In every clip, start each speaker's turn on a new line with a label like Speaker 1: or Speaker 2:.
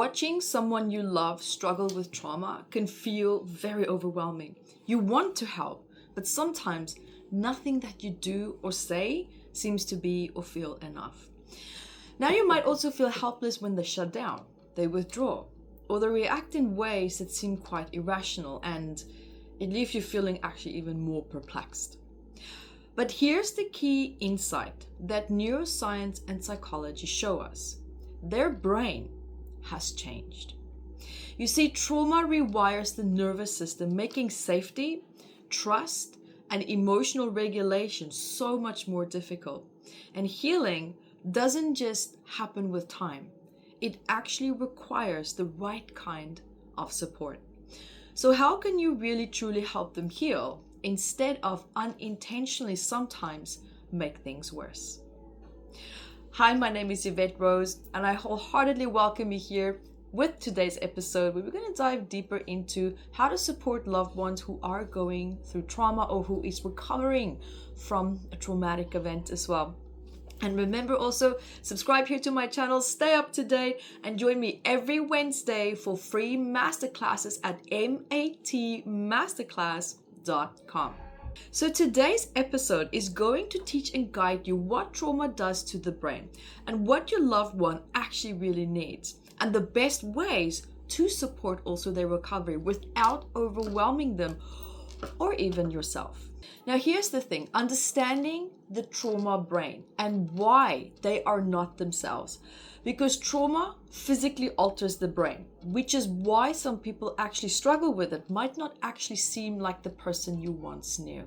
Speaker 1: Watching someone you love struggle with trauma can feel very overwhelming. You want to help, but sometimes nothing that you do or say seems to be or feel enough. Now you might also feel helpless when they shut down, they withdraw, or they react in ways that seem quite irrational, and it leaves you feeling actually even more perplexed. But here's the key insight that neuroscience and psychology show us. Their brain has changed. You see, trauma rewires the nervous system, making safety, trust, and emotional regulation so much more difficult. And healing doesn't just happen with time. It actually requires the right kind of support. So how can you really truly help them heal instead of unintentionally sometimes make things worse? Hi, my name is Evette Rose, and I wholeheartedly welcome you here with today's episode, where we're going to dive deeper into how to support loved ones who are going through trauma or who is recovering from a traumatic event as well. And remember also, subscribe here to my channel, stay up to date, and join me every Wednesday for free masterclasses at matmasterclass.com. So today's episode is going to teach and guide you what trauma does to the brain and what your loved one actually really needs, and the best ways to support also their recovery without overwhelming them or even yourself. Now here's the thing, understanding the trauma brain and why they are not themselves. Because trauma physically alters the brain, which is why some people actually struggle with it, might not actually seem like the person you once knew.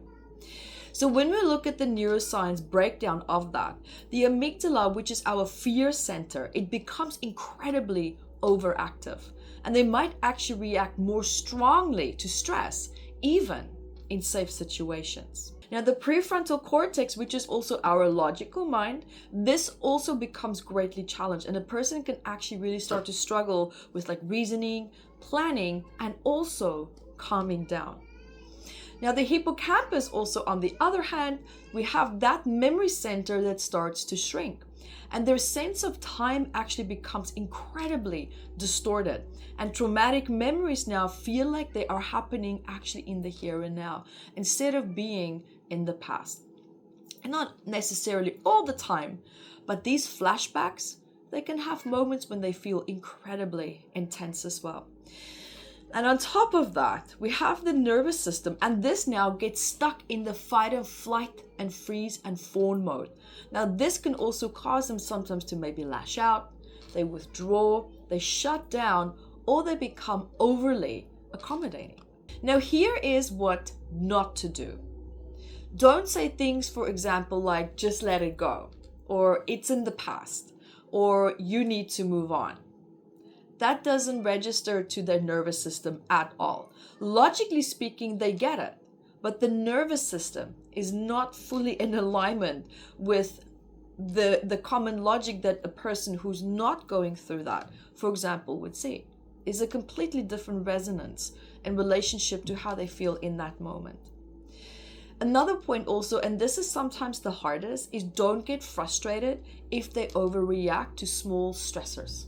Speaker 1: So when we look at the neuroscience breakdown of that, the amygdala, which is our fear center, it becomes incredibly overactive. And they might actually react more strongly to stress, even in safe situations. Now the prefrontal cortex, which is also our logical mind, this also becomes greatly challenged, and a person can actually really start to struggle with reasoning, planning, and also calming down. Now the hippocampus also, on the other hand, we have that memory center that starts to shrink, and their sense of time actually becomes incredibly distorted, and traumatic memories now feel like they are happening actually in the here and now instead of being in the past. And not necessarily all the time, but these flashbacks, they can have moments when they feel incredibly intense as well. And on top of that, we have the nervous system, and this now gets stuck in the fight and flight and freeze and fawn mode. Now this can also cause them sometimes to maybe lash out, they withdraw, they shut down, or they become overly accommodating. Now here is what not to do. Don't say things, for example, like just let it go, or it's in the past, or you need to move on. That doesn't register to their nervous system at all. Logically speaking, they get it, but the nervous system is not fully in alignment with the common logic that a person who's not going through that, for example, would see. Is a completely different resonance in relationship to how they feel in that moment. Another point also, and this is sometimes the hardest, is don't get frustrated if they overreact to small stressors.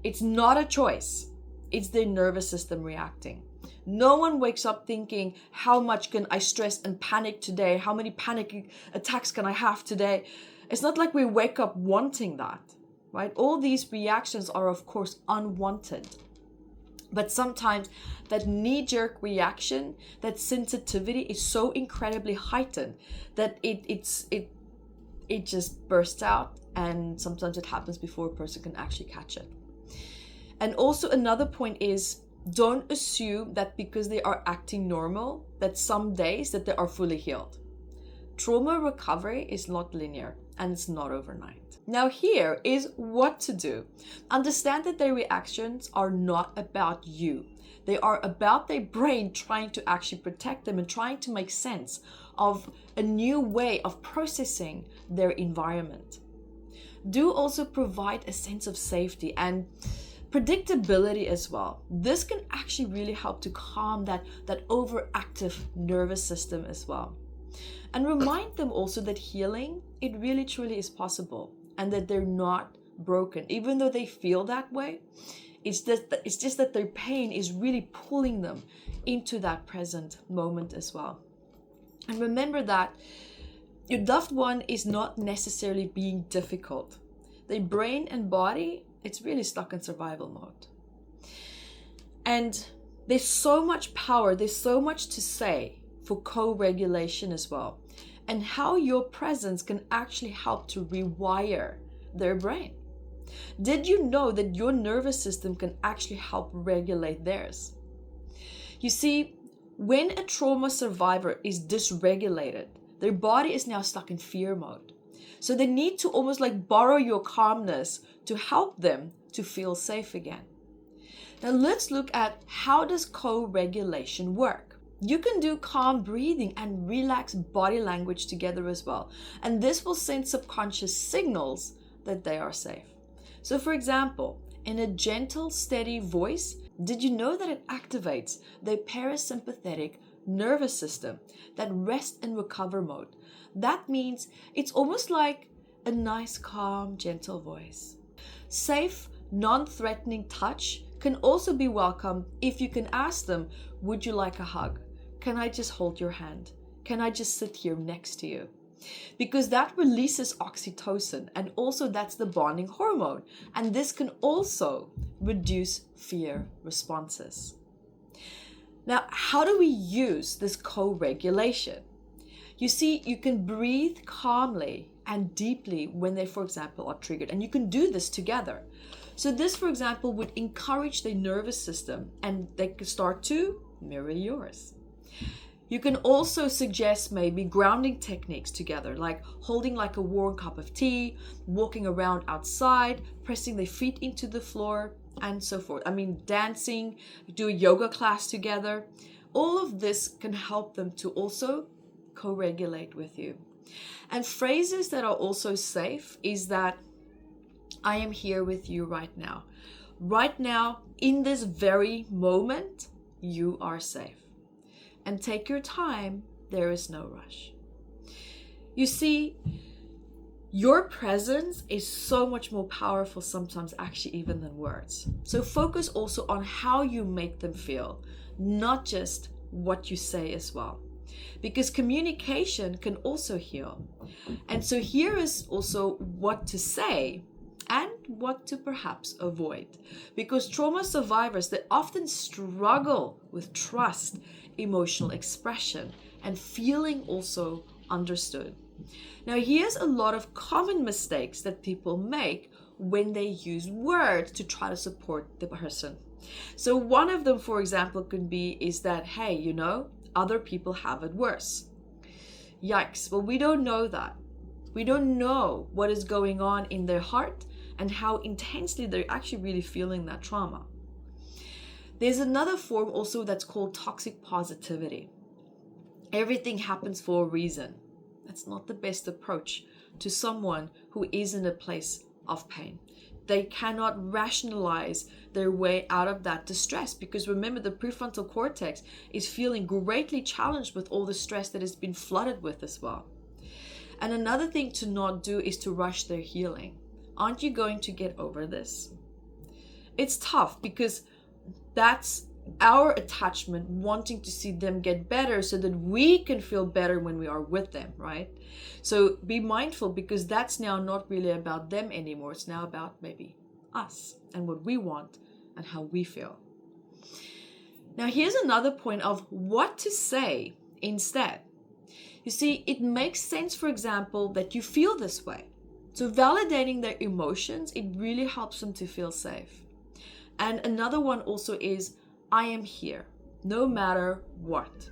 Speaker 1: It's not a choice. It's their nervous system reacting. No one wakes up thinking, how much can I stress and panic today? How many panic attacks can I have today? It's not like we wake up wanting that, right? All these reactions are, of course, unwanted. But sometimes that knee-jerk reaction, that sensitivity is so incredibly heightened that it just bursts out, and sometimes it happens before a person can actually catch it. And also another point is, don't assume that because they are acting normal, that some days that they are fully healed. Trauma recovery is not linear, and it's not overnight. Now here is what to do. Understand that their reactions are not about you. They are about their brain trying to actually protect them and trying to make sense of a new way of processing their environment. Do also provide a sense of safety and predictability as well. This can actually really help to calm that overactive nervous system as well. And remind them also that healing, it really truly is possible, and that they're not broken, even though they feel that way. It's just that their pain is really pulling them into that present moment as well. And remember that your loved one is not necessarily being difficult. Their brain and body, it's really stuck in survival mode. And there's so much power, there's so much to say for co-regulation as well, and how your presence can actually help to rewire their brain. Did you know that your nervous system can actually help regulate theirs? You see, when a trauma survivor is dysregulated, their body is now stuck in fear mode. So they need to almost like borrow your calmness to help them to feel safe again. Now let's look at how does co-regulation work. You can do calm breathing and relaxed body language together as well. And this will send subconscious signals that they are safe. So for example, in a gentle, steady voice, did you know that it activates the parasympathetic nervous system, that rest and recover mode? That means it's almost like a nice, calm, gentle voice. Safe, non-threatening touch can also be welcome if you can ask them, would you like a hug? Can I just hold your hand? Can I just sit here next to you? Because that releases oxytocin, and also that's the bonding hormone. And this can also reduce fear responses. Now, how do we use this co-regulation? You see, you can breathe calmly and deeply when they, for example, are triggered. And you can do this together. So this, for example, would encourage the nervous system, and they can start to mirror yours. You can also suggest maybe grounding techniques together, like holding like a warm cup of tea, walking around outside, pressing their feet into the floor, and so forth. I mean, dancing, do a yoga class together. All of this can help them to also co-regulate with you. And phrases that are also safe is that I am here with you right now. Right now, in this very moment, you are safe. And take your time, there is no rush. You see, your presence is so much more powerful sometimes actually even than words. So focus also on how you make them feel, not just what you say as well. Because communication can also heal. And so here is also what to say and what to perhaps avoid. Because trauma survivors, they often struggle with trust, emotional expression, and feeling also understood. Now, here's a lot of common mistakes that people make when they use words to try to support the person. So one of them, for example, could be is that, hey, you know, other people have it worse. Yikes. Well, we don't know that. We don't know what is going on in their heart and how intensely they're actually really feeling that trauma. There's another form also that's called toxic positivity. Everything happens for a reason. That's not the best approach to someone who is in a place of pain. They cannot rationalize their way out of that distress, because remember, the prefrontal cortex is feeling greatly challenged with all the stress that has been flooded with as well. And another thing to not do is to rush their healing. Aren't you going to get over this? It's tough because that's our attachment wanting to see them get better so that we can feel better when we are with them, right? So be mindful, because that's now not really about them anymore. It's now about maybe us and what we want and how we feel. Now, here's another point of what to say instead. You see, it makes sense, for example, that you feel this way. So validating their emotions, it really helps them to feel safe. And another one also is, I am here, no matter what.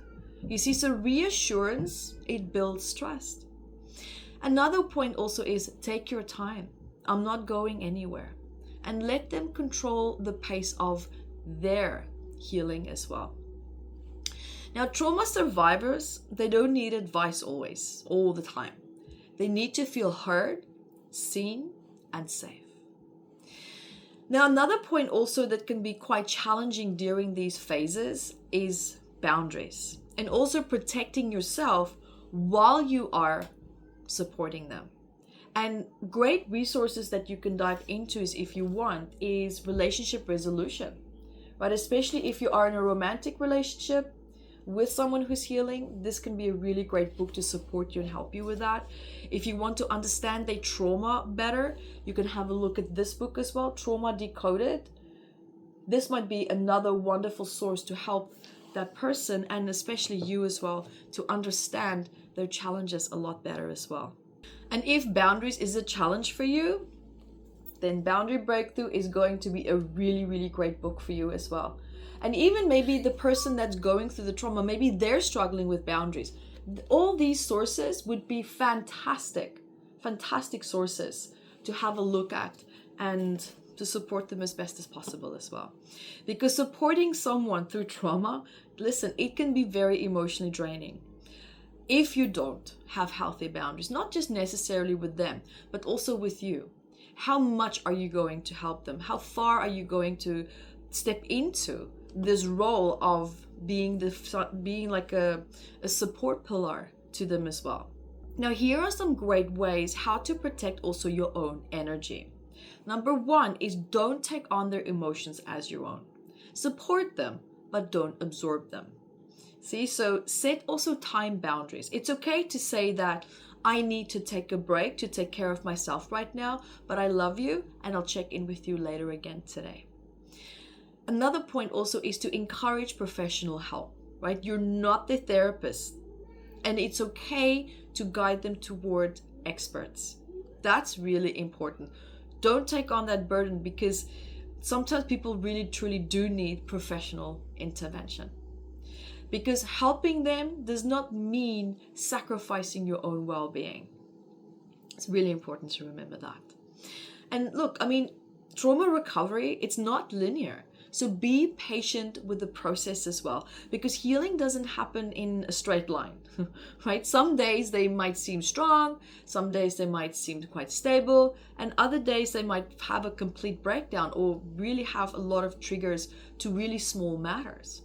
Speaker 1: You see, so reassurance, it builds trust. Another point also is take your time. I'm not going anywhere. And let them control the pace of their healing as well. Now, trauma survivors, they don't need advice always, all the time. They need to feel heard, seen, and safe. Now, another point also that can be quite challenging during these phases is boundaries, and also protecting yourself while you are supporting them. And great resources that you can dive into is, if you want, is relationship resolution, right? Especially if you are in a romantic relationship with someone who's healing, this can be a really great book to support you and help you with that. If you want to understand their trauma better, you can have a look at this book as well, Trauma Decoded. This might be another wonderful source to help that person, and especially you as well, to understand their challenges a lot better as well. And if boundaries is a challenge for you, then Boundary Breakthrough is going to be a really, really great book for you as well. And even maybe the person that's going through the trauma, maybe they're struggling with boundaries. All these sources would be fantastic sources to have a look at and to support them as best as possible as well. Because supporting someone through trauma, listen, it can be very emotionally draining. If you don't have healthy boundaries, not just necessarily with them, but also with you, how much are you going to help them? How far are you going to step into this role of being like a support pillar to them as well? Now, here are some great ways how to protect also your own energy. Number one is, don't take on their emotions as your own. Support them, but don't absorb them. See, so set also time boundaries. It's okay to say that I need to take a break to take care of myself right now, but I love you and I'll check in with you later again today. Another point also is to encourage professional help, right? You're not the therapist, and it's okay to guide them toward experts. That's really important. Don't take on that burden, because sometimes people really truly do need professional intervention. Because helping them does not mean sacrificing your own well-being. It's really important to remember that. And look, I mean, trauma recovery, it's not linear. So be patient with the process as well, because healing doesn't happen in a straight line, right? Some days they might seem strong, some days they might seem quite stable, and other days they might have a complete breakdown or really have a lot of triggers to really small matters.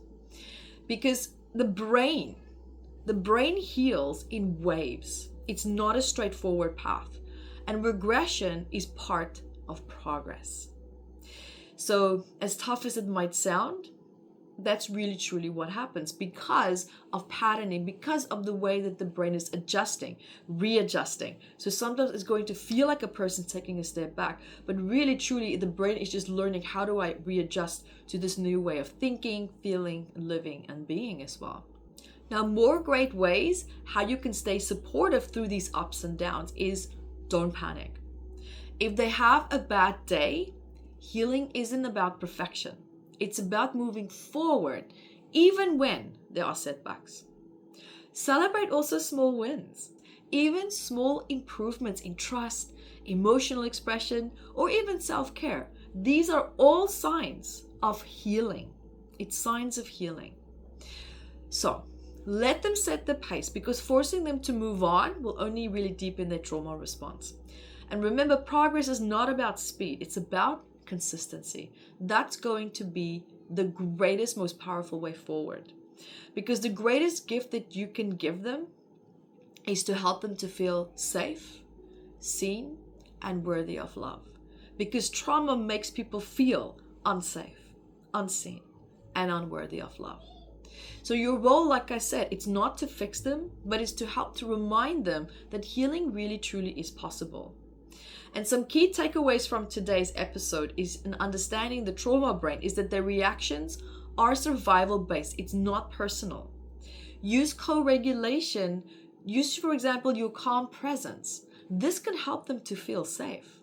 Speaker 1: Because the brain heals in waves. It's not a straightforward path, and regression is part of progress. So as tough as it might sound, that's really truly what happens because of patterning, because of the way that the brain is adjusting, readjusting. So sometimes it's going to feel like a person taking a step back, but really truly the brain is just learning, how do I readjust to this new way of thinking, feeling, living, and being as well. Now, more great ways how you can stay supportive through these ups and downs is, don't panic. If they have a bad day, healing isn't about perfection. It's about moving forward, even when there are setbacks. Celebrate also small wins, even small improvements in trust, emotional expression, or even self-care. These are all signs of healing. It's signs of healing. So let them set the pace, because forcing them to move on will only really deepen their trauma response. And remember, progress is not about speed. It's about consistency. That's going to be the greatest, most powerful way forward, because the greatest gift that you can give them is to help them to feel safe, seen, and worthy of love, because trauma makes people feel unsafe, unseen, and unworthy of love. So your role, like I said, it's not to fix them, but it's to help to remind them that healing really truly is possible. And some key takeaways from today's episode is, in understanding the trauma brain, is that their reactions are survival based. It's not personal. Use co-regulation. Use, for example, your calm presence. This can help them to feel safe.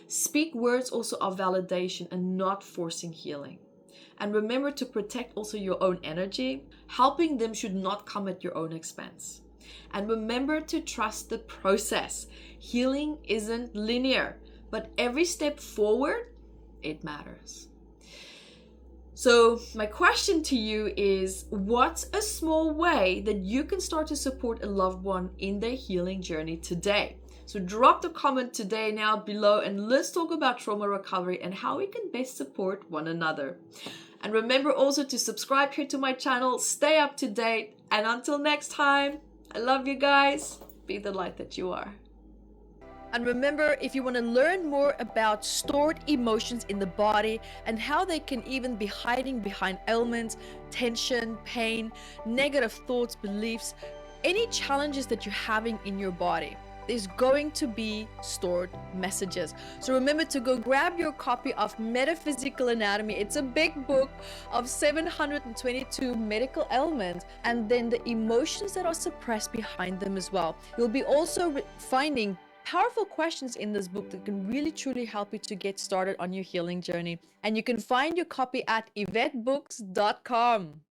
Speaker 1: Speak words also of validation and not forcing healing. And remember to protect also your own energy. Helping them should not come at your own expense. And remember to trust the process. Healing isn't linear, but every step forward, it matters. So my question to you is, what's a small way that you can start to support a loved one in their healing journey today? So drop the comment today now below, and let's talk about trauma recovery and how we can best support one another. And remember also to subscribe here to my channel, stay up to date, and until next time, I love you guys. Be the light that you are. And remember, if you want to learn more about stored emotions in the body and how they can even be hiding behind ailments, tension, pain, negative thoughts, beliefs, any challenges that you're having in your body, there's going to be stored messages. So remember to go grab your copy of Metaphysical Anatomy. It's a big book of 722 medical ailments and then the emotions that are suppressed behind them as well. You'll be also finding powerful questions in this book that can really truly help you to get started on your healing journey. And you can find your copy at evettebooks.com.